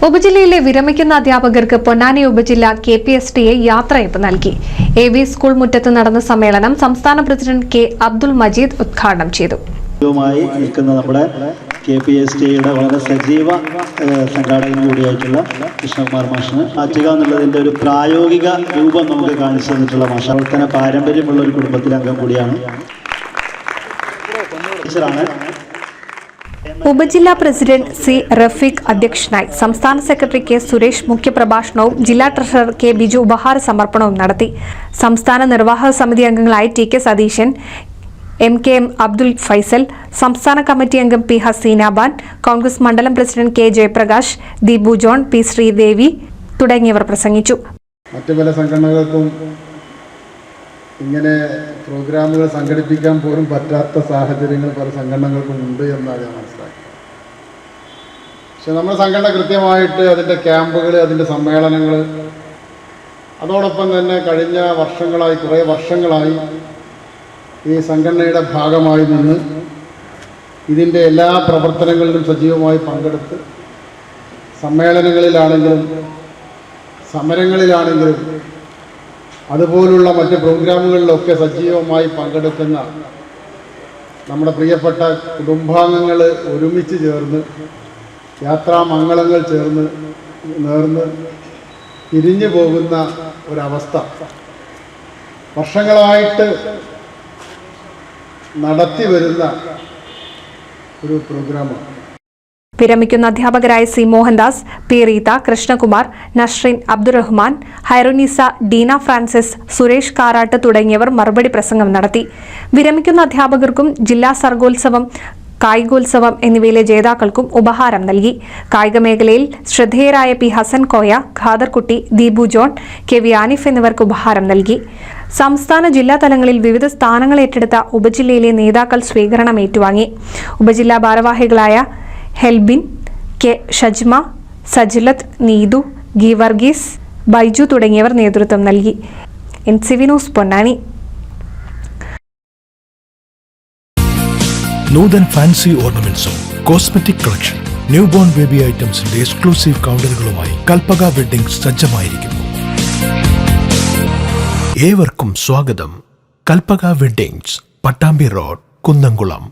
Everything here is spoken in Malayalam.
ഉപജില്ലയിലെ വിരമിക്കുന്ന അധ്യാപകർക്ക് പൊന്നാനി ഉപജില്ല KPSTA യാത്രയയപ്പ് നൽകി. AV സ്കൂൾ മുറ്റത്ത് നടന്ന സമ്മേളനം സംസ്ഥാന പ്രസിഡന്റ് K. അബ്ദുൽ മജീദ് ഉദ്ഘാടനം ചെയ്തു. നമ്മുടെ KPSTA വളരെ സജീവ സംഘാടകൻ കൂടിയായിട്ടുള്ള കൃഷ്ണകുമാർ മാഷിന് മാറ്റുക എന്നുള്ളതിൻ്റെ ഒരു പ്രായോഗിക രൂപം നമുക്ക് കാണിച്ചു തന്നിട്ടുള്ള മാഷ്. അതുപോലെ തന്നെ പാരമ്പര്യമുള്ള ഒരു കുടുംബത്തിലെ അംഗം കൂടിയാണ്. ടീച്ചറാണ്. ഉപജില്ലാ പ്രസിഡന്റ് C. റഫീഖ് അധ്യക്ഷനായി. സംസ്ഥാന സെക്രട്ടറി K. സുരേഷ് മുഖ്യപ്രഭാഷണവും ജില്ലാ ട്രഷറർ K. ബിജു ഉപഹാര സമർപ്പണവും നടത്തി. സംസ്ഥാന നിർവാഹക സമിതി അംഗങ്ങളായി TK സതീശൻ, MKM അബ്ദുൽ ഫൈസൽ, സംസ്ഥാന കമ്മിറ്റി അംഗം P. ഹസീനാബാൻ, കോൺഗ്രസ് മണ്ഡലം president K. Jayaprakash, Deepu John, P. Sreedevi തുടങ്ങിയവർ പ്രസംഗിച്ചു. മറ്റു പല സംഘടനകൾക്കും ഇങ്ങനെ പ്രോഗ്രാമുകൾ സംഘടിപ്പിക്കാൻ പോലും പറ്റാത്ത സാഹചര്യങ്ങൾ പല സംഘടനകൾക്കും ഉണ്ട് എന്നാണ് ഞാൻ മനസ്സിലാക്കിയത്. പക്ഷെ നമ്മുടെ സംഘടന കൃത്യമായിട്ട് അതിൻ്റെ ക്യാമ്പുകൾ, അതിൻ്റെ സമ്മേളനങ്ങൾ, അതോടൊപ്പം തന്നെ കഴിഞ്ഞ കുറേ വർഷങ്ങളായി ഈ സംഘടനയുടെ ഭാഗമായി നിന്ന് ഇതിൻ്റെ എല്ലാ പ്രവർത്തനങ്ങളിലും സജീവമായി പങ്കെടുത്ത് സമ്മേളനങ്ങളിലാണെങ്കിലും സമരങ്ങളിലാണെങ്കിലും അതുപോലുള്ള മറ്റ് പ്രോഗ്രാമുകളിലൊക്കെ സജീവമായി പങ്കെടുക്കുന്ന നമ്മുടെ പ്രിയപ്പെട്ട കുടുംബാംഗങ്ങൾ ഒരുമിച്ച് ചേർന്ന് യാത്രാമംഗളങ്ങൾ നേർന്ന് പിരിഞ്ഞു പോകുന്ന ഒരവസ്ഥ വർഷങ്ങളായിട്ട് നടത്തി വരുന്ന ഒരു പ്രോഗ്രാമാണ്. വിരമിക്കുന്ന അധ്യാപകരായ C. Mohandas, P. Reetha, Krishnakumar, Nasreen, Abdurahman, Hairunisa, Deena Francis, Suresh Karat തുടങ്ങിയവർ മറുപടി പ്രസംഗം നടത്തി. വിരമിക്കുന്ന അധ്യാപകർക്കും ജില്ലാ സർഗോത്സവം, കായികോത്സവം എന്നിവയിലെ ജേതാക്കൾക്കും ഉപഹാരം നൽകി. കായിക മേഖലയിൽ ശ്രദ്ധേയരായ P. Hasan Koya, Khaderkutty, Deepu John, K. V. Anif എന്നിവർക്ക് ഉപഹാരം നൽകി. സംസ്ഥാന ജില്ലാ തലങ്ങളിൽ വിവിധ സ്ഥാനങ്ങൾ ഏറ്റെടുത്ത ഉപജില്ലയിലെ നേതാക്കൾ സ്വീകരണം ഏറ്റുവാങ്ങി. ഉപജില്ലാ ഭാരവാഹികളായ ഹെൽബിൻ, K. ഷജ്മ, സജിലത്ത്, നീതു, ഗീവർഗീസ്, ബൈജു തുടങ്ങിയവർ നേതൃത്വം നൽകി. NCV news Ponnani. Noothan fancy ഓർണമെന്റ്സും cosmetic collection, new born baby ഐറ്റംസിന്റെ എക്സ്ക്ലൂസീവ് കൗണ്ടറുകളുമായി കൽപ്പക വെഡ്ഡിംഗ്സ് സജ്ജമായിരിക്കുന്നു. ഏവർക്കും സ്വാഗതം. Kalpaka weddings, Pattambi road, Kunnamkulam.